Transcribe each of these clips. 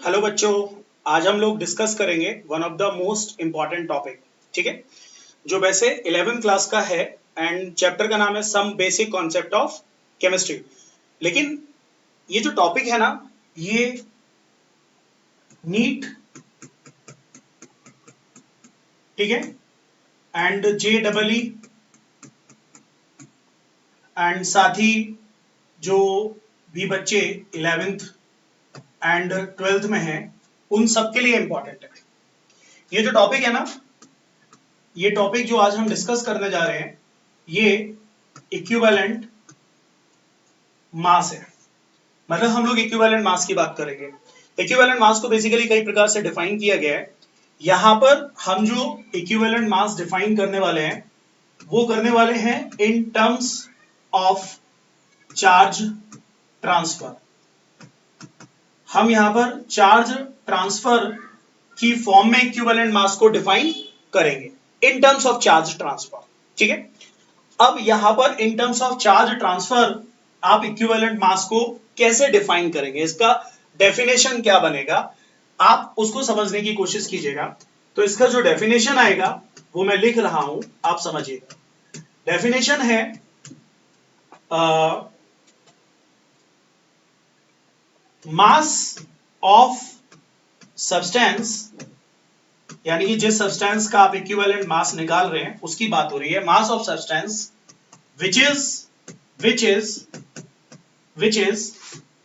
Hello बच्चों, आज हम लोग डिस्कस करेंगे one of the most important topic. ठीक है, जो वैसे 11th क्लास का है एंड चैप्टर का नाम है some basic concept of chemistry. लेकिन ये जो टॉपिक है ना, ये नीट, ठीक है, एंड JEE एंड साथ ही जो भी बच्चे 11th एंड 12th में हैं उन सबके लिए इंपॉर्टेंट है। ये जो टॉपिक है ना, ये टॉपिक जो आज हम डिस्कस करने जा रहे हैं, ये इक्विवेलेंट मास है। मतलब हम लोग इक्विवेलेंट मास की बात करेंगे। इक्विवेलेंट मास को बेसिकली कई प्रकार से डिफाइन किया गया है। यहां पर हम जो इक्विवेलेंट मास डिफाइन करने वाले हैं वो करने वाले हैं in terms of charge transfer. हम यहां पर चार्ज ट्रांसफर की फॉर्म में इक्विवेलेंट मास को डिफाइन करेंगे in terms of charge transfer. ठीक है, अब यहां पर in terms of charge transfer आप इक्विवेलेंट मास को कैसे डिफाइन करेंगे, इसका डेफिनेशन क्या बनेगा, आप उसको समझने की कोशिश कीजिएगा। तो इसका जो डेफिनेशन आएगा वो मैं लिख रहा हूं, आप समझिएगा। डेफिनेशन है मास ऑफ सब्सटेंस, यानी कि जिस सब्सटेंस का आप इक्विवेलेंट मास निकाल रहे हैं उसकी बात हो रही है। Mass of substance which is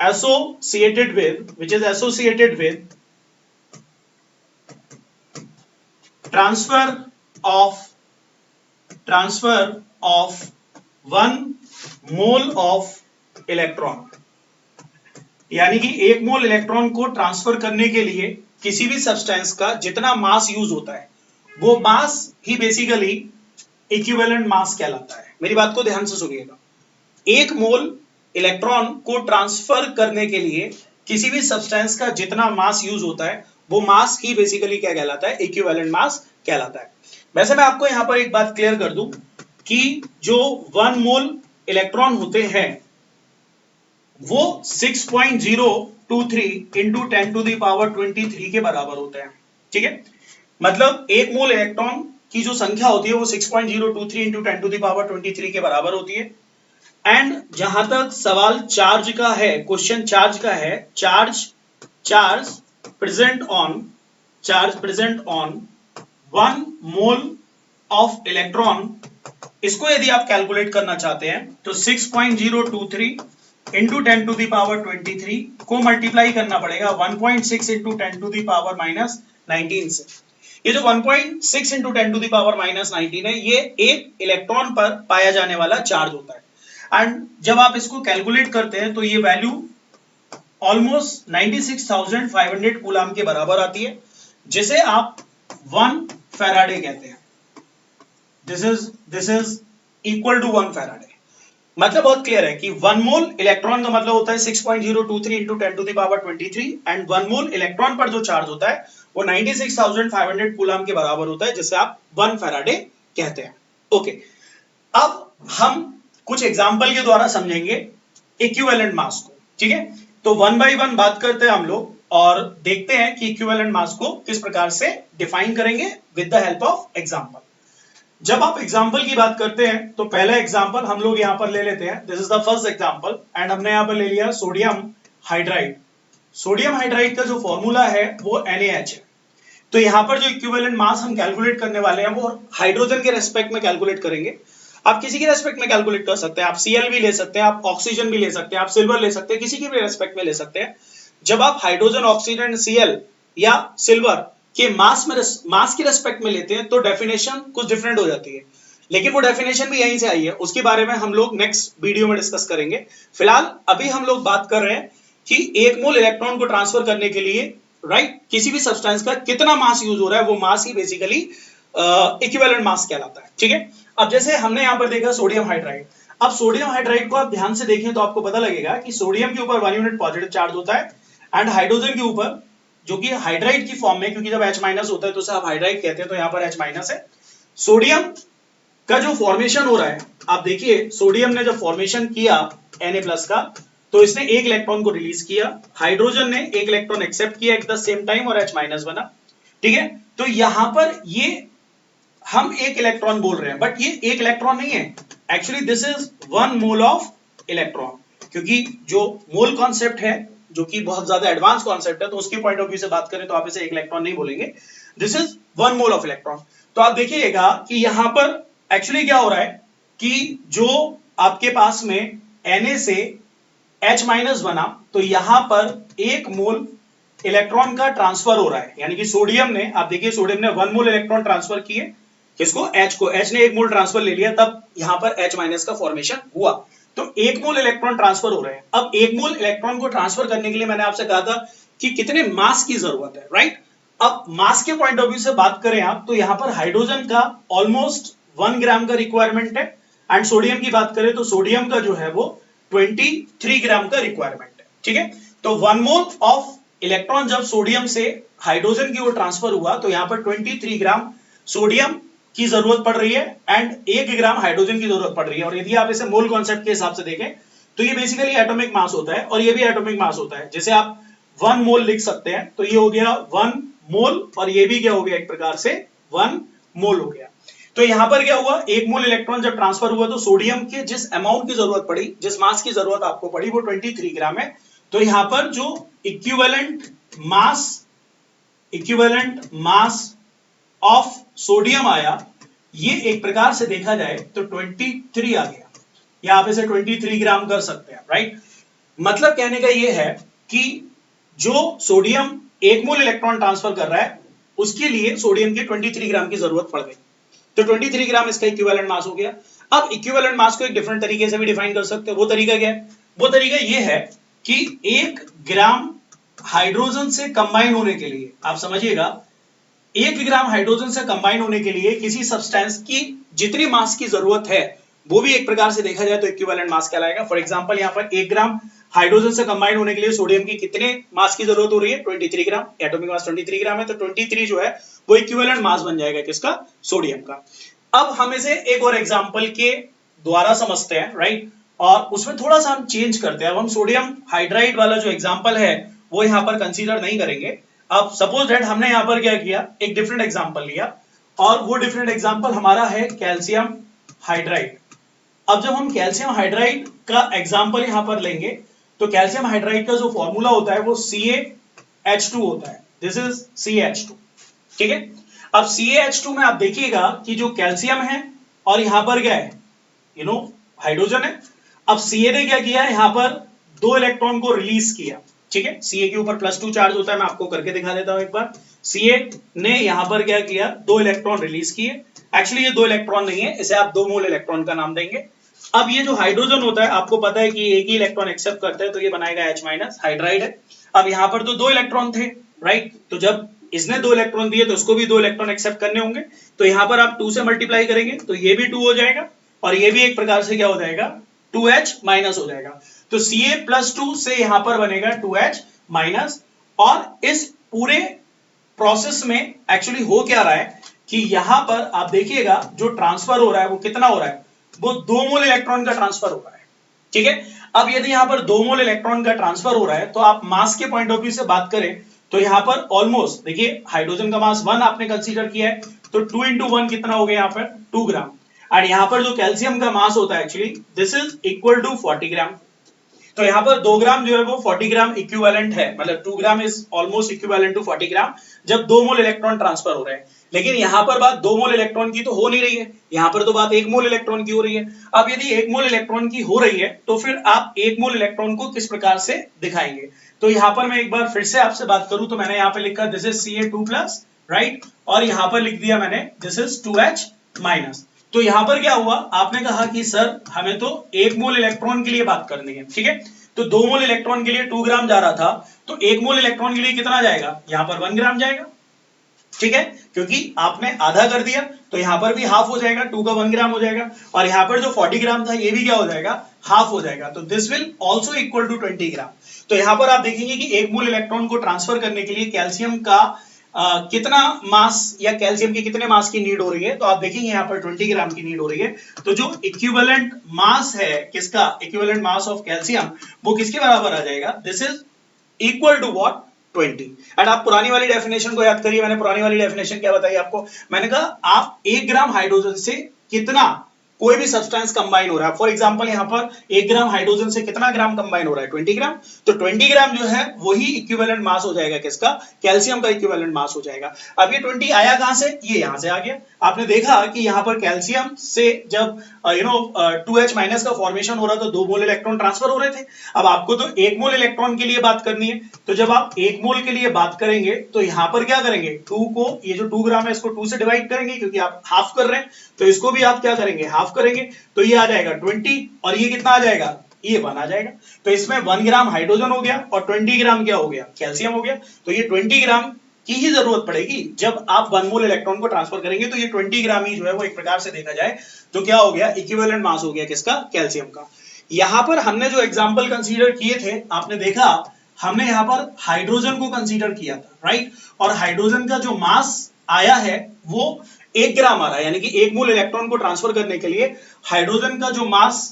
associated with transfer of 1 mole of electron, यानी कि 1 मोल इलेक्ट्रॉन को ट्रांसफर करने के लिए किसी भी सब्सटेंस का जितना मास यूज होता है वो मास ही बेसिकली इक्विवेलेंट मास कहलाता है। मेरी बात को ध्यान से सुनिएगा। 1 मोल इलेक्ट्रॉन को ट्रांसफर करने के लिए किसी भी सब्सटेंस का जितना मास यूज होता है वो मास ही बेसिकली क्या कहलाता है, इक्विवेलेंट मास कहलाता है। वैसे मैं आपको यहां पर एक बात क्लियर कर दूं कि जो 1 मोल इलेक्ट्रॉन होते हैं वो 6.023 इंटू 10⁻23 के बराबर होते हैं। ठीक है, मतलब 1 मोल इलेक्ट्रॉन की जो संख्या होती है वो 6.023 इंटू 10⁻23 के बराबर होती है। एंड जहां तक सवाल चार्ज का है, क्वेश्चन चार्ज का है, charge present on 1 mole of electron, इसको यदि आप कैलकुलेट करना चाहते हैं तो 6.023 इंटू 10⁻23 को मल्टीप्लाई करना पड़ेगा 1.6 इंटू 10⁻⁻19 से। ये जो 1.6 इंटू 10⁻⁻19 है ये एक इलेक्ट्रॉन पर पाया जाने वाला चार्ज होता है। एंड जब आप इसको कैलकुलेट करते हैं तो ये वैल्यू ऑलमोस्ट 96,500 कूलाम के बराबर आती है, जिसे आप 1 फैराडे कहते हैं। This is equal to 1 Faraday. मतलब बहुत क्लियर है कि 1 मोल इलेक्ट्रॉन का मतलब होता है 6.023 इंटू 10⁻23 एंड 1 मोल इलेक्ट्रॉन पर जो चार्ज होता है वो 96,500 कूलाम के बराबर होता है, जिसे आप 1 फैराडे कहते हैं। ओके, अब हम कुछ एग्जांपल के द्वारा समझेंगे इक्विवेलेंट मास को। ठीक है, तो 1 बाय 1 बात करते हैं हम लोग और देखते हैं कि इक्विवेलेंट मास को किस प्रकार से डिफाइन करेंगे with the help of example. जब आप एग्जांपल की बात करते हैं तो पहला एग्जांपल हम लोग यहां पर ले लेते हैं। This is the first example and हमने यहां पर ले लिया सोडियम हाइड्राइड। सोडियम हाइड्राइड का जो फॉर्मूला है वो NaH है। तो यहां पर जो इक्विवेलेंट मास हम कैलकुलेट करने वाले हैं वो हाइड्रोजन के रेस्पेक्ट में कैलकुलेट करेंगे। आप किसी के रेस्पेक्ट में कैलकुलेट कर सकते हैं, आप Cl भी ले सकते हैं, आप ऑक्सीजन भी ले सकते हैं, आप सिल्वर ले सकते हैं, किसी के भी रेस्पेक्ट में ले सकते हैं। जब आप हाइड्रोजन, ऑक्सीजन, Cl या सिल्वर के मास के रेस्पेक्ट में लेते हैं तो डेफिनेशन कुछ डिफरेंट हो जाती है, लेकिन वो डेफिनेशन भी यहीं से आई है। उसके बारे में हम लोग नेक्स्ट वीडियो में डिस्कस करेंगे। फिलहाल अभी हम लोग बात कर रहे हैं कि 1 मोल इलेक्ट्रॉन को ट्रांसफर करने के लिए किसी भी सब्सटेंस का कितना मास यूज हो रहा है वो मास ही बेसिकली इक्विवेलेंट मास कहलाता है। ठीक है, अब जैसे हमने यहां पर देखा सोडियम हाइड्राइड। अब सोडियम हाइड्राइड को आप ध्यान से देखें तो आपको पता लगेगा कि सोडियम के ऊपर 1 यूनिट पॉजिटिव चार्ज होता है एंड हाइड्रोजन के ऊपर, जो कि हाइड्राइड की फॉर्म में, क्योंकि जब H- होता है तो उसे आप हाइड्राइड कहते हैं, तो यहां पर H- है। सोडियम का जो फॉर्मेशन हो रहा है, आप देखिए सोडियम ने जब फॉर्मेशन किया Na+ का तो इसने एक इलेक्ट्रॉन को रिलीज किया, हाइड्रोजन ने एक इलेक्ट्रॉन एक्सेप्ट किया एट द सेम टाइम और H माइनस बना। ठीक है, तो यहां पर ये हम एक इलेक्ट्रॉन बोल रहे हैं, बट ये एक इलेक्ट्रॉन नहीं है, actually this is 1 mole of electron, क्योंकि जो मोल कॉन्सेप्ट है जो कि बहुत ज्यादा एडवांस कॉन्सेप्ट है, तो उसके पॉइंट ऑफ व्यू से बात करें तो आप इसे एक इलेक्ट्रॉन नहीं बोलेंगे, this is 1 mole of electron. तो आप देखिएगा कि यहां पर एक्चुअली क्या हो रहा है कि जो आपके पास में Na से H माइनस बना, तो यहां पर 1 मोल इलेक्ट्रॉन का ट्रांसफर हो रहा है, यानी कि सोडियम ने, आप देखिए सोडियम ने 1 मोल इलेक्ट्रॉन ट्रांसफर किए, किसको? H को। H ने 1 मोल ट्रांसफर ले लिया, तब यहां पर H माइनस का फॉर्मेशन हुआ। तो 1 मोल इलेक्ट्रॉन ट्रांसफर हो रहे हैं। अब 1 मोल इलेक्ट्रॉन को ट्रांसफर करने के लिए मैंने आपसे कहा था कि कितने मास की जरूरत है, राइट? अब मास के पॉइंट ऑफ व्यू से बात करें आप, तो यहां पर हाइड्रोजन का ऑलमोस्ट 1 ग्राम का रिक्वायरमेंट है, एंड सोडियम की बात करें तो सोडियम का जो है वो 23 ग्राम का रिक्वायरमेंट है। ठीक है, तो 1 मोल ऑफ इलेक्ट्रॉन जब सोडियम से हाइड्रोजन की ओर ट्रांसफर हुआ, तो यहां पर 23 ग्राम सोडियम की जरूरत पड़ रही है एंड 1 ग्राम हाइड्रोजन की जरूरत पड़ रही है। और यदि आप इसे मोल कॉन्सेप्ट के हिसाब से देखें तो ये बेसिकली एटॉमिक मास होता है, और ये भी एटॉमिक मास होता है। जैसे आप 1 मोल लिख सकते हैं, तो ये हो गया 1 मोल, और ये भी क्या हो गया एक प्रकार से 1 मोल हो गया। तो यहां पर क्या हुआ, 1 मोल इलेक्ट्रॉन जब ट्रांसफर हुआ तो सोडियम के जिस अमाउंट की जरूरत पड़ी, जिस मास की जरूरत आपको पड़ी, वो 23 ग्राम है। तो यहां पर जो इक्विवेलेंट मास ऑफ सोडियम आया, ये एक प्रकार से देखा जाए तो 23 आ गया, या आप इसे 23 ग्राम कर सकते हैं, राइट? मतलब कहने का ये है कि जो सोडियम 1 मोल इलेक्ट्रॉन ट्रांसफर कर रहा है, उसके लिए सोडियम के 23 ग्राम की जरूरत पड़ गई, तो 23 ग्राम इसका इक्विवेलेंट मास हो गया। अब इक्विवेलेंट मास को एक डिफरेंट तरीके से भी डिफाइन कर सकते हैं। वो तरीका क्या है? वो तरीका ये है कि 1 ग्राम हाइड्रोजन से कंबाइन होने के लिए, आप समझिएगा, 1 ग्राम हाइड्रोजन से कंबाइन होने के लिए किसी सब्सटेंस की जितनी मास की जरूरत है, वो भी एक प्रकार से देखा जाए तो इक्विवेलेंट मास कहलाएगा। फॉर एग्जांपल, यहां पर 1 ग्राम हाइड्रोजन से कंबाइन होने के लिए सोडियम की कितने मास की जरूरत हो रही है? 23 ग्राम। एटॉमिक मास 23 ग्राम है, तो 23 जो है वो इक्विवेलेंट मास बन जाएगा किसका? सोडियम का। अब हम इसे एक और एग्जांपल के द्वारा समझते हैं, राइट? और उसमें थोड़ा सा हम चेंज करते हैं। अब हम सोडियम हाइड्राइड वाला जो एग्जांपल है वो यहां पर कंसीडर नहीं करेंगे। अब सपोज दैट हमने यहां पर क्या किया, एक डिफरेंट एग्जांपल लिया, और वो डिफरेंट एग्जांपल हमारा है कैल्शियम हाइड्राइड। अब जब हम कैल्शियम हाइड्राइड का एग्जांपल यहां पर लेंगे, तो कैल्शियम हाइड्राइड का जो फॉर्मूला होता है वो CaH2 होता है। This is CaH2। ठीक है, अब CaH2 में आप देखिएगा कि जो कैल्शियम है और यहां पर क्या है, हाइड्रोजन है। अब Ca ने क्या किया, यहां पर 2 इलेक्ट्रॉन को रिलीज किया। ठीक है, Ca के ऊपर +2 चार्ज होता है, मैं आपको करके दिखा देता हूं एक बार। Ca ने यहां पर क्या किया, 2 इलेक्ट्रॉन रिलीज किए। एक्चुअली ये 2 इलेक्ट्रॉन नहीं है, इसे आप 2 मोल इलेक्ट्रॉन का नाम देंगे। अब ये जो हाइड्रोजन होता है, आपको पता है कि एक ही इलेक्ट्रॉन एक्सेप्ट करता है, तो ये बनाएगा H माइनस, हाइड्राइड है। अब यहां पर तो 2 इलेक्ट्रॉन थे, राइट? तो जब इसने 2 इलेक्ट्रॉन दिए तो उसको भी 2 इलेक्ट्रॉन एक्सेप्ट करने होंगे, तो यहां पर आप 2 से मल्टीप्लाई करेंगे तो ये भी 2 हो जाएगा, और ये भी एक प्रकार से क्या हो जाएगा, 2H माइनस हो जाएगा। तो Ca+2 से यहां पर बनेगा 2H माइनस। और इस पूरे प्रोसेस में एक्चुअली हो क्या रहा है कि यहां पर आप देखिएगा जो ट्रांसफर हो रहा है वो कितना हो रहा है, वो 2 मोल इलेक्ट्रॉन का ट्रांसफर हो रहा है। ठीक है, अब यदि यहां पर 2 मोल इलेक्ट्रॉन का ट्रांसफर हो रहा है, तो आप मास के पॉइंट ऑफ व्यू से बात करें तो यहां पर ऑलमोस्ट देखिए, हाइड्रोजन का मास 1 आपने कंसीडर किया है, तो 2 into 1 कितना हो गया यहां पर, 2 ग्राम। और यहां पर जो कैल्शियम का मास होता है, actually this is equal to 40 gram. तो यहां पर 2 ग्राम जो है वो 40 ग्राम इक्विवेलेंट है, मतलब 2 gram is almost equivalent to 40 gram जब 2 मोल इलेक्ट्रॉन ट्रांसफर हो रहे हैं। लेकिन यहां पर बात 2 मोल इलेक्ट्रॉन की तो हो नहीं रही है, यहां पर तो बात 1 मोल इलेक्ट्रॉन की हो रही है। अब यदि 1 मोल इलेक्ट्रॉन की हो रही है, तो फिर आप 1 मोल इलेक्ट्रॉन को किस प्रकार से दिखाएंगे? तो यहां पर मैं एक बार फिर से आपसे बात करूं, तो मैंने यहां पर लिखा दिस इज Ca2+, राइट? और यहां पर लिख दिया मैंने दिस इज 2H माइनस। तो यहां पर क्या हुआ, आपने कहा कि सर हमें तो 1 मोल इलेक्ट्रॉन के लिए बात करनी है। ठीक है, तो 2 मोल इलेक्ट्रॉन के लिए 2 ग्राम जा रहा था, तो 1 मोल इलेक्ट्रॉन के लिए कितना जाएगा, यहां पर 1 ग्राम जाएगा। ठीक है, क्योंकि आपने आधा कर दिया, तो यहां पर भी हाफ हो जाएगा, 2 का 1 ग्राम हो जाएगा, और यहां पर जो 40 ग्राम था ये भी क्या हो जाएगा, हाफ हो जाएगा। तो this will also equal to 20 gram. तो यहां पर आप देखेंगे कि 1 मोल इलेक्ट्रॉन को ट्रांसफर करने के लिए कैल्शियम का कितना मास या कैल्शियम की कितने मास की नीड हो रही है, तो आप देखेंगे यहाँ पर 20 ग्राम की नीड हो रही है। तो जो इक्विवेलेंट मास है किसका, इक्विवेलेंट मास ऑफ कैल्शियम, वो किसके बराबर आ जाएगा, this is equal to what, 20। And आप पुरानी वाली डेफिनेशन को याद करिए, मैंने पुरानी वाली डेफिनेशन क्या बताई आपको, मैंने कहा आप 1 ग्राम हाइड्रोजन से कितना कोई भी सब्सटेंस कंबाइन हो रहा है, फॉर एग्जांपल यहां पर 1 ग्राम हाइड्रोजन से कितना ग्राम कंबाइन हो रहा है, 20 ग्राम। तो 20 ग्राम जो है वही इक्विवेलेंट मास हो जाएगा किसका, कैल्शियम का इक्विवेलेंट मास हो जाएगा। अब ये 20 आया कहां से, ये यहां से आ गया। आपने देखा कि यहां पर कैल्शियम से जब 2H माइनस का फॉर्मेशन हो रहा था, 2 मोल इलेक्ट्रॉन ट्रांसफर हो रहे थे। अब आपको तो 1 मोल इलेक्ट्रॉन के लिए बात करनी है, तो जब आप 1 मोल के लिए बात करेंगे तो यहां पर क्या करेंगे, 2 को, ये जो 2 ग्राम है इसको 2 से डिवाइड करेंगे क्योंकि आप हाफ कर रहे हैं, तो इसको भी आप क्या करेंगे, हाफ करेंगे, तो ये आ जाएगा 20 और ये कितना आ जाएगा, ये 1 आ जाएगा। तो इसमें 1 ग्राम हाइड्रोजन हो गया और 20 ग्राम क्या हो गया, कैल्शियम हो गया। तो ये 20 ग्राम की ही जरूरत पड़ेगी जब आप 1 मोल इलेक्ट्रॉन को ट्रांसफर करेंगे, तो ये 20 ग्राम ही जो है वो एक प्रकार से देखा जाए तो क्या हो गया, इक्विवेलेंट मास हो गया किसका, कैल्शियम का। यहां पर हमने जो एग्जांपल कंसीडर किए थे, आपने देखा हमने यहां पर हाइड्रोजन को कंसीडर किया था, राइट, और हाइड्रोजन का जो मास आया है वो 1 ग्राम आ रहा है, यानी कि 1 मोल इलेक्ट्रॉन को ट्रांसफर करने के लिए हाइड्रोजन का जो मास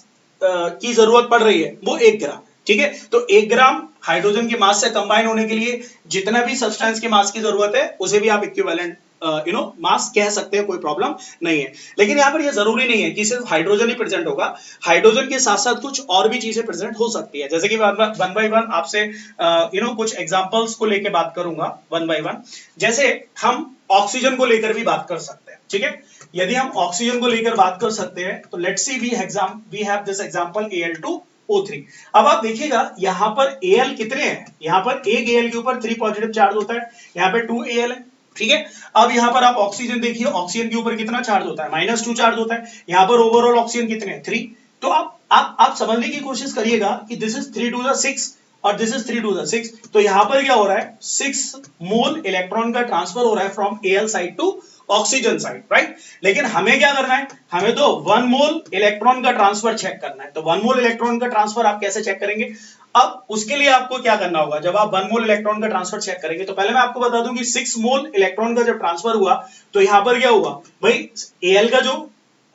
की जरूरत पड़ रही है वो 1 ग्राम, ठीक है। तो 1 ग्राम हाइड्रोजन के मास से कंबाइन होने के लिए जितना भी सब्सटेंस के मास की जरूरत है उसे भी आप इक्विवेलेंट मास कह सकते हैं, कोई प्रॉब्लम नहीं है। लेकिन यहां पर यह जरूरी नहीं है कि सिर्फ हाइड्रोजन ही प्रेजेंट होगा, हाइड्रोजन के साथ साथ कुछ और भी चीजें प्रेजेंट हो सकती है, जैसे कि वन बाय वन आपसे कुछ एग्जांपल्स को लेकर बात करूंगा वन बाय वन। जैसे हम ऑक्सीजन को लेकर भी बात कर सकते हैं, ठीक है। यदि हम ऑक्सीजन को लेकर बात कर सकते हैं तो let's see we have this example Al2O3। अब आप देखिएगा यहां पर Al कितने हैं, यहां पर एक Al के ऊपर 3 पॉजिटिव चार्ज होता है, यहां पे 2 Al है, ठीक है। अब यहां पर आप ऑक्सीजन देखिए, ऑक्सीजन के ऊपर कितना चार्ज होता है, -2 चार्ज होता है, यहां पर ओवरऑल ऑक्सीजन कितने हैं, 3। तो आप समझने की कोशिश करिएगा कि दिस इज 3 to the 6 और दिस इज 3 to the 6, तो यहां पर क्या हो रहा है, 6 मोल इलेक्ट्रॉन का ट्रांसफर हो रहा है from Al side to oxygen side, right. लेकिन हमें क्या करना है, हमें तो 1 मोल इलेक्ट्रॉन का ट्रांसफर चेक करना है। तो 1 मोल इलेक्ट्रॉन का ट्रांसफर आप कैसे चेक करेंगे, अब उसके लिए आपको क्या करना होगा, जब आप 1 मोल इलेक्ट्रॉन का ट्रांसफर चेक करेंगे तो पहले मैं आपको बता दूं कि 6 मोल इलेक्ट्रॉन का जब ट्रांसफर हुआ तो यहां पर क्या हुआ भाई, Al का जो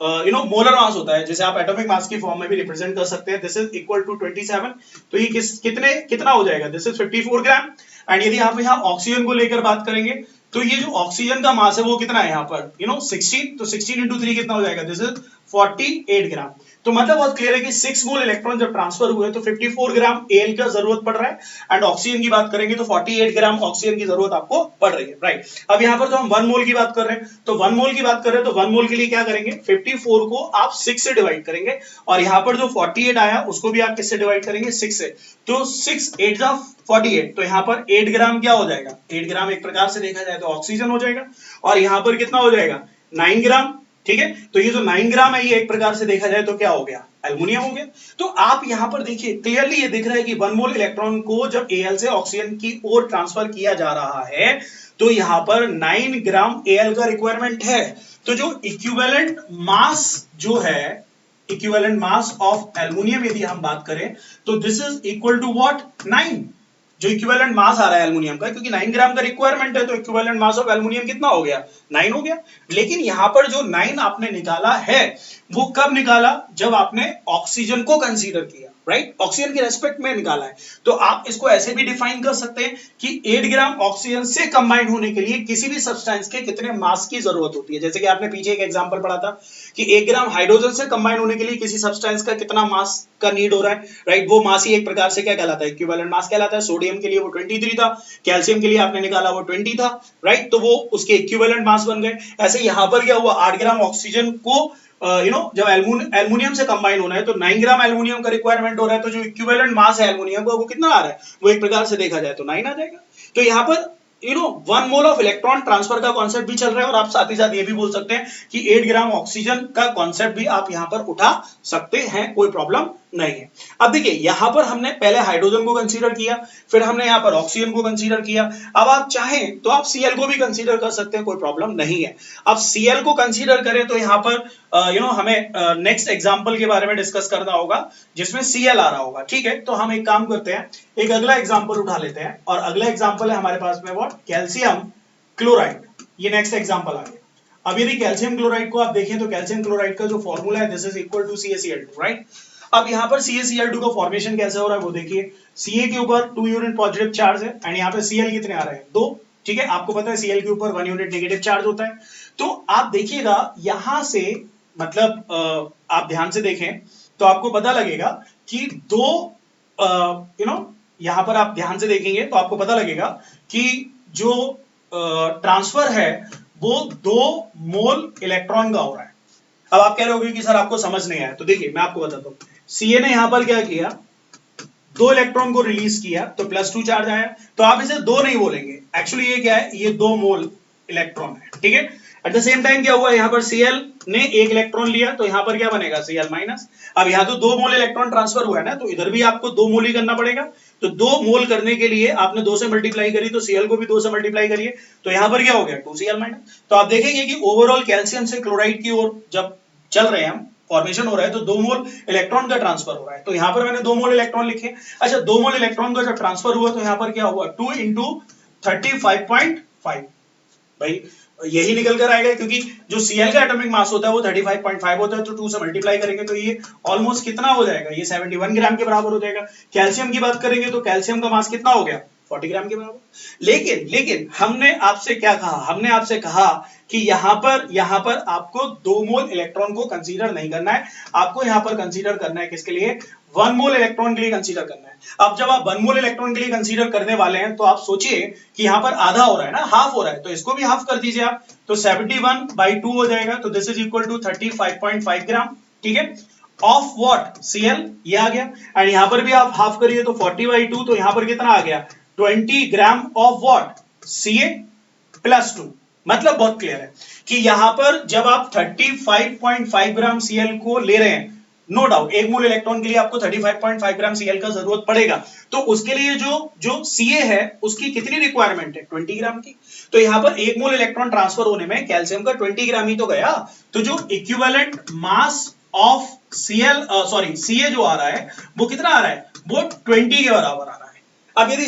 मोलर मास होता है, जिसे आप एटॉमिक मास की फॉर्म में भी रिप्रेजेंट कर सकते हैं, दिस इज इक्वल टू 27। तो ये कितना हो जाएगा, दिस इज 54 ग्राम। एंड यदि आप यहाँ ऑक्सीजन को लेकर बात करेंगे तो ये जो ऑक्सीजन का मास है वो कितना है यहाँ पर 16, तो 16 into 3 कितना हो जाएगा, दिस इज 48 ग्राम। तो मतलब बहुत क्लियर है कि 6 मोल इलेक्ट्रॉन जब ट्रांसफर हुए तो 54 ग्राम Al का जरूरत पड़ रहा है, एंड ऑक्सीजन की बात करेंगे तो 48 ग्राम ऑक्सीजन की जरूरत आपको पड़ रही है, राइट। अब यहां पर तो हम 1 मोल की बात कर रहे हैं, तो 1 मोल की बात कर रहे हैं तो 1 मोल के लिए क्या करेंगे, 54 को आप 6 से डिवाइड करेंगे, और यहां पर जो 48 आया उसको भी आप किससे डिवाइड करेंगे, 6 से। तो 6 8 जा 48, तो यहां पर 8 ग्राम क्या हो जाएगा, 8 ग्राम एक प्रकार से देखा जाए तो ऑक्सीजन हो जाएगा, और यहां पर कितना हो जाएगा, 9 ग्राम, ठीक है। तो ये जो 9 ग्राम है ये एक प्रकार से देखा जाए तो क्या हो गया, एल्युमिनियम हो गया। तो आप यहां पर देखिए क्लियरली ये दिख रहा है कि 1 मोल इलेक्ट्रॉन को जब Al से ऑक्सीजन की ओर ट्रांसफर किया जा रहा है तो यहां पर 9 ग्राम Al का रिक्वायरमेंट है। तो जो इक्विवेलेंट मास जो है, इक्विवेलेंट मास ऑफ एल्युमिनियम यदि हम बात करें तो this is equal to what, 9। जो इक्विवेलेंट मास आ रहा है एल्युमिनियम का, क्योंकि 9 ग्राम का रिक्वायरमेंट है तो इक्विवेलेंट मास ऑफ एल्युमिनियम कितना हो गया, 9 हो गया। लेकिन यहां पर जो 9 आपने निकाला है वो कब निकाला, जब आपने ऑक्सीजन को कंसीडर किया, राइट, ऑक्सीजन के रेस्पेक्ट में निकाला है। तो आप इसको ऐसे भी डिफाइन कर सकते हैं कि 8 ग्राम ऑक्सीजन से कंबाइन होने के लिए किसी भी सब्सटेंस के कितने मास की जरूरत होती है। जैसे कि आपने पीछे एक एग्जांपल पढ़ा था कि 1 ग्राम हाइड्रोजन से कंबाइन होने के लिए किसी सब्सटेंस का कितना मास का नीड हो रहा है, राइट। वो मास ही एक प्रकार से क्या कहलाता है, इक्विवेलेंट मास कहलाता है। सोडियम के लिए वो 23 था, कैल्शियम के लिए आपने निकाला वो 20 था, राइट, तो वो उसके इक्विवेलेंट मास बन गए। ऐसे यहां पर क्या हुआ, 8 ग्राम ऑक्सीजन को जब एल्युमिनियम से कंबाइन होना है तो 9 ग्राम एल्युमिनियम का रिक्वायरमेंट हो रहा है, तो जो इक्विवेलेंट मास है एल्युमिनियम का वो कितना आ रहा है, वो एक प्रकार से देखा जाए तो 9 आ जाएगा। तो यहां पर 1 मोल ऑफ इलेक्ट्रॉन ट्रांसफर का कॉन्सेप्ट भी चल रहा है, और आप साथ ही साथ ये भी बोल सकते हैं कि 8 ग्राम ऑक्सीजन का कॉन्सेप्ट भी आप यहां पर उठा सकते हैं, कोई प्रॉब्लम नहीं है। अब देखिए यहां पर हमने पहले हाइड्रोजन को कंसीडर किया, फिर हमने यहां पर ऑक्सीजन को कंसीडर किया। अब आप चाहें तो आप Cl को भी कंसीडर कर सकते हैं, कोई प्रॉब्लम नहीं है। अब Cl को कंसीडर करें तो यहां पर हमें नेक्स्ट एग्जांपल के बारे में डिस्कस करना होगा जिसमें Cl आ रहा होगा, ठीक है। तो हम एक काम करते हैं, एक अगला एग्जांपल उठा लेते हैं, और अगला एग्जांपल है हमारे पास में व्हाट, कैल्शियम क्लोराइड, ये नेक्स्ट एग्जांपल आ गया। अब यदि कैल्शियम क्लोराइड को आप देखें तो कैल्शियम क्लोराइड का जो फॉर्मूला है this is equal to CaCl2, right. अब यहाँ पर CaCl2 का फॉर्मेशन कैसे हो रहा है वो देखिए, Ca के ऊपर 2 यूनिट पॉजिटिव चार्ज है एंड यहाँ पे Cl कितने आ रहे हैं 2, ठीक है। आपको पता है Cl के ऊपर 1 यूनिट नेगेटिव चार्ज होता है। तो आप देखिएगा यहां से, मतलब आप ध्यान से देखें तो आपको पता लगेगा कि दो यहां पर आप ध्यान से देखेंगे तो आपको पता लगेगा कि जो ट्रांसफर है वो 2 मोल इलेक्ट्रॉन का हो रहा है। अब आप कह रहे होंगे कि सर आपको समझ नहीं आया, तो देखिए मैं आपको बताता हूं। Ca ने यहां पर क्या किया, 2 इलेक्ट्रॉन को रिलीज किया तो +2 चार्ज आया, तो आप इसे 2 नहीं बोलेंगे, एक्चुअली ये क्या है, ये 2 मोल इलेक्ट्रॉन है, ठीक है। एट द सेम टाइम क्या हुआ, यहां पर Cl ने 1 इलेक्ट्रॉन लिया तो यहां पर क्या बनेगा Cl-। अब यहां तो 2 मोल इलेक्ट्रॉन ट्रांसफर हुआ है ना, तो इधर भी आपको 2 मोल ही करना पड़ेगा। तो 2 मोल करने के लिए आपने 2 से मल्टीप्लाई करी तो Cl को भी 2 से मल्टीप्लाई करिए, तो यहां पर क्या हो गया 2Cl-। तो आप देखेंगे कि ओवरऑल कैल्शियम से क्लोराइड की ओर जब चल रहे हैं हम, फॉर्मेशन हो रहा है तो 2 मोल इलेक्ट्रॉन का ट्रांसफर हो रहा है। तो यहां पर मैंने 2 मोल इलेक्ट्रॉन लिखे। अच्छा, 2 मोल इलेक्ट्रॉन का जब ट्रांसफर हुआ तो यहां पर क्या हुआ 2 इंटू 35.5, भाई यही निकल कर आएगा क्योंकि जो Cl का एटॉमिक मास होता है वो 35.5 होता है, तो 2 से मल्टीप्लाई करेंगे तो ये ऑलमोस्ट कितना हो जाएगा, ये 71 ग्राम के बराबर हो जाएगा। कैल्शियम की बात करेंगे तो कैल्शियम का मास कितना हो गया 40 ग्राम के बराबर। लेकिन हमने आपसे क्या कहा, हमने आपसे कहा कि यहां पर आपको 2 मोल इलेक्ट्रॉन को कंसीडर नहीं करना है, आपको यहां पर कंसीडर करना है किसके लिए, 1 मोल इलेक्ट्रॉन के लिए कंसीडर करना है। अब जब आप 1 मोल इलेक्ट्रॉन के लिए कंसीडर करने वाले हैं तो आप सोचिए कि यहां पर आधा हो रहा है ना, हाफ हो रहा है, तो इसको भी हाफ कर दीजिए आप, तो 71/2 हो जाएगा, तो दिस इज इक्वल टू 35.5 ग्राम, ठीक है। ऑफ व्हाट Cl, ये आ गया, एंड यहां पर भी आप हाफ करिए तो 40/2, तो यहां पर कितना आ गया 20 ग्राम ऑफ व्हाट Ca +2। मतलब बहुत क्लियर है कि यहां पर जब आप 35.5 ग्राम Cl को ले रहे हैं, नो डाउट 1 मोल इलेक्ट्रॉन के लिए आपको 35.5 ग्राम Cl का जरूरत पड़ेगा, तो उसके लिए जो Ca है उसकी कितनी रिक्वायरमेंट है 20 ग्राम की। तो यहां पर 1 मोल इलेक्ट्रॉन ट्रांसफर होने में कैल्शियम का 20 ग्राम ही तो गया, तो जो इक्विवेलेंट मास ऑफ Ca जो आ रहा है वो कितना आ रहा है, वो 20 के बराबर आ रहा है। अब यदि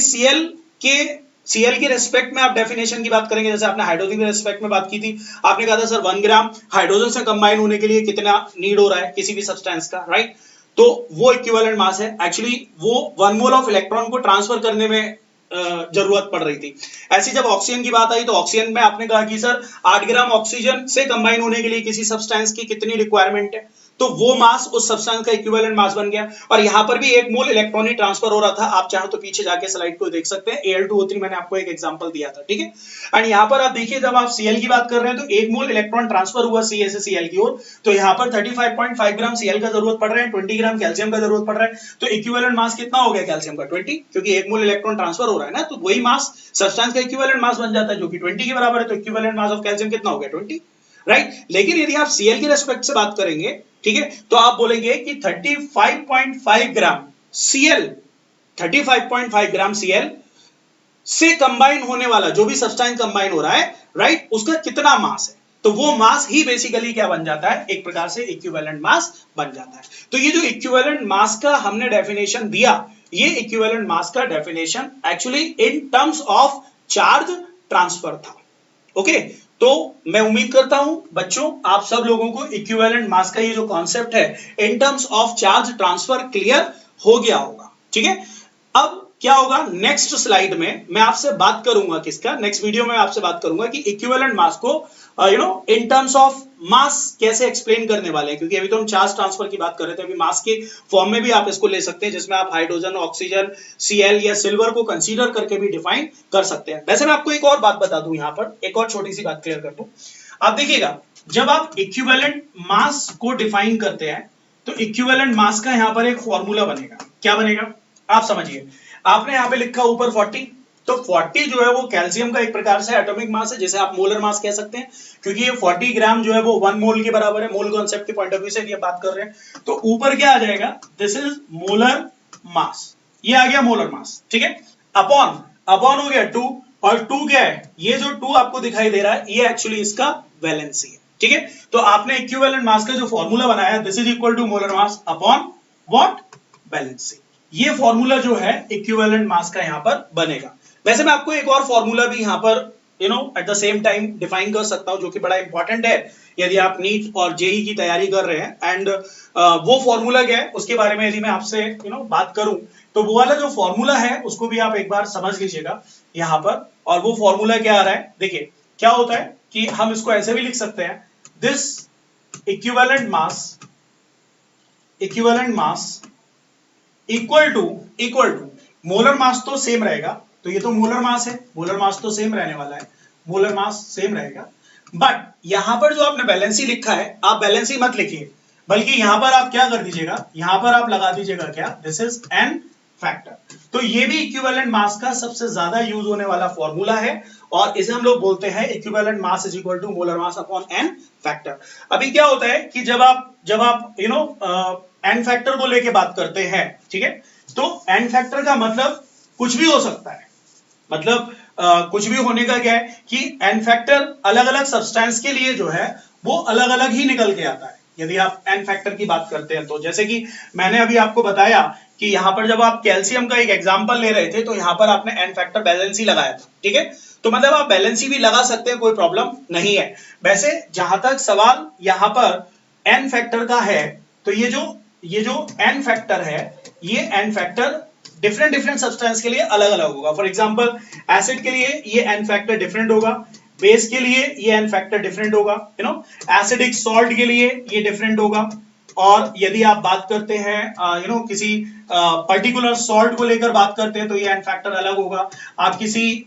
Cl के रेस्पेक्ट में आप डेफिनेशन की बात करेंगे, जैसे आपने हाइड्रोजन के रेस्पेक्ट में बात की थी, आपने कहा था सर 1 ग्राम हाइड्रोजन से कंबाइन होने के लिए कितना नीड हो रहा है किसी भी सब्सटेंस का, राइट। तो वो इक्विवेलेंट मास है, एक्चुअली वो 1 मोल ऑफ इलेक्ट्रॉन को ट्रांसफर करने में जरूरत पड़ रही थी। ऐसी जब ऑक्सीजन की बात आई तो ऑक्सीजन में आपने कहा कि सर 8 ग्राम ऑक्सीजन से कंबाइन होने के लिए किसी सब्सटेंस की कितनी रिक्वायरमेंट है, तो वो मास उस सब्सटेंस का इक्विवेलेंट मास बन गया। और यहां पर भी 1 मोल इलेक्ट्रॉन ही ट्रांसफर हो रहा था, आप चाहो तो पीछे जाके स्लाइड को देख सकते हैं, Al2O3 मैंने आपको एक एग्जांपल दिया था, ठीक है। एंड यहां पर आप देखिए जब आप Cl की बात कर रहे हैं तो 1 मोल इलेक्ट्रॉन ट्रांसफर हुआ Ca से Cl की ओर, तो यहां पर 35.5 ग्राम Cl का जरूरत पड़ रहा है, 20 ग्राम कैल्शियम का जरूरत पड़ रहा है, तो इक्विवेलेंट मास कितना हो गया कैल्शियम का 20, क्योंकि 1 मोल इलेक्ट्रॉन ट्रांसफर हो रहा है ना, तो वही मास सब्सटेंस का इक्विवेलेंट मास बन जाता है जो कि 20 के बराबर है, तो इक्विवेलेंट मास ऑफ कैल्शियम कितना हो गया 20, राइट। लेकिन यदि आप Cl के रेस्पेक्ट से बात करेंगे, ठीक है, तो आप बोलेंगे कि 35.5 ग्राम Cl 35.5 ग्राम Cl से कंबाइन होने वाला जो भी सब्सटेंस कंबाइन हो रहा है, राइट, उसका कितना मास है, तो वो मास ही बेसिकली क्या बन जाता है, एक प्रकार से इक्विवेलेंट मास बन जाता है। तो ये जो इक्विवेलेंट मास का हमने डेफिनेशन दिया, ये इक्विवेलेंट मास का definition actually in terms of charge transfer था। ओके, तो मैं उम्मीद करता हूं बच्चों आप सब लोगों को इक्विवेलेंट मास का ये जो कॉन्सेप्ट है in terms of charge transfer clear हो गया होगा, ठीक है। अब क्या होगा नेक्स्ट स्लाइड में मैं आपसे बात करूंगा, किसका, नेक्स्ट वीडियो में आपसे बात करूंगा कि इक्विवेलेंट मास को इन टर्म्स ऑफ मास कैसे एक्सप्लेन करने वाले हैं, क्योंकि अभी तो हम चार्ज ट्रांसफर की बात कर रहे थे, अभी मास के फॉर्म में भी आप इसको ले सकते हैं, जिसमें आप हाइड्रोजन, ऑक्सीजन, Cl या सिल्वर को कंसीडर करके भी डिफाइन कर सकते हैं। वैसे मैं आपको एक और बात बता दूं, यहां पर एक और छोटी सी बात क्लियर कर दूं। आप देखिएगा जब आप इक्विवेलेंट मास को डिफाइन करते हैं तो इक्विवेलेंट मास का यहां पर एक फॉर्मूला बनेगा, क्या बनेगा आप समझिए। आपने यहां पे लिखा ऊपर 40, तो 40 जो है वो कैल्शियम का एक प्रकार से एटॉमिक मास है, जिसे आप मोलर मास कह सकते हैं, क्योंकि ये 40 ग्राम जो है वो 1 मोल के बराबर है, मोल कॉन्सेप्ट के पॉइंट ऑफ व्यू से ये बात कर रहे हैं। तो ऊपर क्या आ जाएगा, दिस इज मोलर मास, ये आ गया मोलर मास, ठीक है। अपॉन हो गया 2, और 2 क्या है, ये जो 2 आपको दिखाई दे रहा है ये एक्चुअली इसका वैलेंसी है, ठीक है। तो आपने इक्विवेलेंट मास का जो फॉर्मूला बनाया, this is equal to molar mass upon what, valency. ये फॉर्मूला जो है इक्विवेलेंट मास का यहां पर बनेगा। वैसे मैं आपको एक और फॉर्मूला भी यहां पर at the same time define कर सकता हूं, जो कि बड़ा इंपॉर्टेंट है यदि आप नीट और जेई की तैयारी कर रहे हैं। एंड वो फॉर्मूला क्या है उसके बारे में यदि मैं आपसे बात करूं, तो वो वाला जो फॉर्मूला है उसको भी आप एक बार समझ लीजिएगा यहां पर। और वो फॉर्मूला क्या आ रहा है, देखिए क्या होता है कि हम इसको ऐसे भी लिख सकते हैं, this equivalent mass equal to molar mass तो सेम रहेगा, तो ये तो मोलर मास है, मोलर मास तो सेम रहने वाला है, मोलर मास सेम रहेगा। बट यहां पर जो आपने बैलेंसी लिखा है, आप बैलेंसी मत लिखिए, बल्कि यहां पर आप क्या कर दीजिएगा, यहां पर आप लगा दीजिएगा क्या, दिस इज एन फैक्टर। तो ये भी इक्विवेलेंट मास का सबसे ज्यादा यूज होने वाला फॉर्मूला है, और इसे हम लोग बोलते हैं equivalent mass is equal to molar mass upon N factor. अभी क्या होता है कि जब आप एन फैक्टर को लेके बात करते हैं, ठीक है, तो एन फैक्टर का मतलब कुछ भी हो सकता है, मतलब कुछ भी होने का क्या है कि एन फैक्टर अलग अलग सब्सटेंस के लिए जो है वो अलग अलग ही निकल के आता है यदि आप एन फैक्टर की बात करते हैं तो। जैसे कि मैंने अभी आपको बताया कि यहां पर जब आप कैल्शियम का एक एग्जांपल ले रहे थे, तो यहां पर आपने एन फैक्टर बैलेंस ही लगाया था, ठीक है, तो मतलब आप बैलेंस ही भी लगा सकते हैं, कोई प्रॉब्लम नहीं है। वैसे जहां तक सवाल यहां पर एन फैक्टर का है, तो ये जो एन फैक्टर है, ये एन फैक्टर डिफरेंट सब्सटेंस के लिए अलग अलग होगा। फॉर एग्जांपल एसिड के लिए ये एन फैक्टर डिफरेंट होगा, बेस के लिए ये एन फैक्टर डिफरेंट होगा, एसिडिक सॉल्ट के लिए ये डिफरेंट होगा। और यदि आप बात करते हैं किसी पर्टिकुलर सॉल्ट को लेकर बात करते हैं, तो ये एन फैक्टर अलग होगा। आप किसी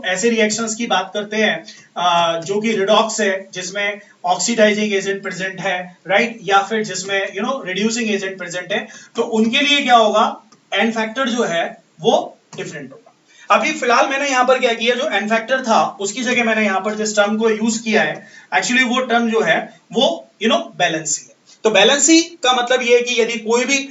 ऐसे रिएक्शंस की बात करते हैं जो कि रिडॉक्स है, जिसमें ऑक्सीडाइजिंग एजेंट प्रेजेंट है, राइट, या फिर जिसमें रिड्यूसिंग एजेंट प्रेजेंट है, तो उनके लिए क्या होगा, एन फैक्टर जो है वो डिफरेंट होगा। अभी फिलहाल मैंने यहां पर क्या किया, जो एन फैक्टर था उसकी जगह मैंने यहां पर जिस टर्म को यूज किया है, एक्चुअली वो टर्म जो है वो बैलेंसी है। तो बैलेंसी का मतलब ये है कि यदि कोई भी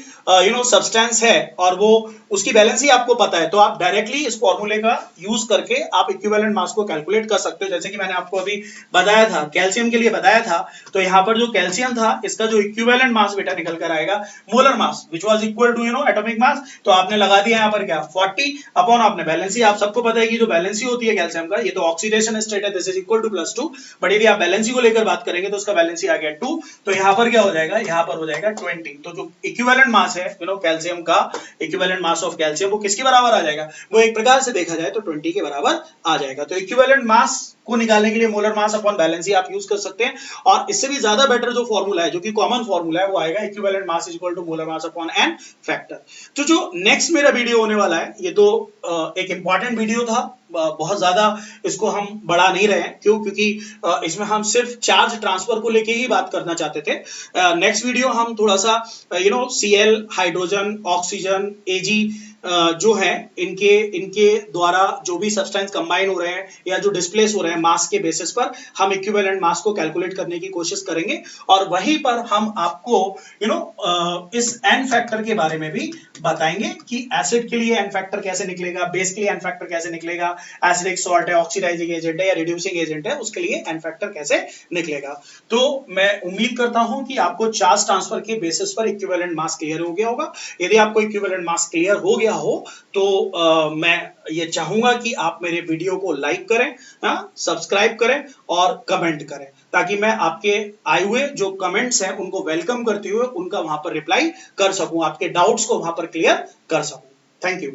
सब्सटेंस है और वो उसकी बैलेंसी आपको पता है, तो आप डायरेक्टली इस फॉर्मूले का यूज करके आप इक्विवेलेंट मास को कैलकुलेट कर सकते हो। जैसे कि मैंने आपको अभी बताया था, कैल्शियम के लिए बताया था, तो यहां पर जो कैल्शियम था इसका जो इक्विवेलेंट मास बेटा निकल कर आएगा molar mass which was equal to atomic mass, तो आपने लगा दिया यहां पर क्या 40 अपॉन आपने बैलेंसी। आप सबको पता है कि जो बैलेंसी होती है कैल्शियम का, ये तो ऑक्सीडेशन स्टेट है, this is equal to +2, but यदि आप बैलेंसी को लेकर बात करेंगे तो उसका बैलेंसी आ गया 2, तो यहां पर क्या हो जाएगा, यहां पर हो जाएगा 20। तो जो इक्विवेलेंट मास है कैल्शियम का, इक्विवेलेंट मास ऑफ कैल्शियम, वो किसके बराबर आ जाएगा, वो एक प्रकार से देखा जाए तो 20 के बराबर आ जाएगा। तो इक्विवेलेंट मास को निकालने के लिए मोलर मास अपॉन बैलेंसी आप यूज कर सकते हैं, और इससे भी ज्यादा बेटर जो फॉर्मूला है, जो कि कॉमन फॉर्मूला है, वो आएगा equivalent mass is equal to molar mass upon N factor. तो जो नेक्स्ट मेरा वीडियो होने वाला है, ये तो एक इंपॉर्टेंट वीडियो था, बहुत ज्यादा इसको हम बढ़ा नहीं रहे हैं, क्यों, क्योंकि इसमें हम सिर्फ चार्ज ट्रांसफर को लेके ही बात करना चाहते थे। नेक्स्ट वीडियो हम थोड़ा सा Cl, हाइड्रोजन, ऑक्सीजन, Ag जो है इनके द्वारा जो भी सब्सटेंस कंबाइन हो रहे हैं या जो डिस्प्लेस हो रहे हैं मास के बेसिस पर, हम इक्विवेलेंट मास को कैलकुलेट करने की कोशिश करेंगे, और वहीं पर हम आपको इस एन फैक्टर के बारे में भी बताएंगे कि एसिड के लिए एन फैक्टर कैसे निकलेगा, बेस के लिए एन फैक्टर कैसे निकलेगा, एसिडिक सॉल्ट है, ऑक्सीडाइजिंग एजेंट है या रिड्यूसिंग एजेंट है, उसके लिए एन फैक्टर कैसे निकलेगा। तो मैं उम्मीद करता हूं कि आपको चार्ज ट्रांसफर के बेसिस पर इक्विवेलेंट मास क्लियर हो गया होगा। यदि आपको इक्विवेलेंट मास क्लियर हो गया हो तो मैं ये चाहूंगा कि आप मेरे वीडियो को लाइक करें, सब्सक्राइब करें और कमेंट करें, ताकि मैं आपके आए हुए जो कमेंट्स हैं उनको वेलकम करते हुए उनका वहां पर रिप्लाई कर सकूं, आपके डाउट्स को वहां पर क्लियर कर सकूं। Thank you.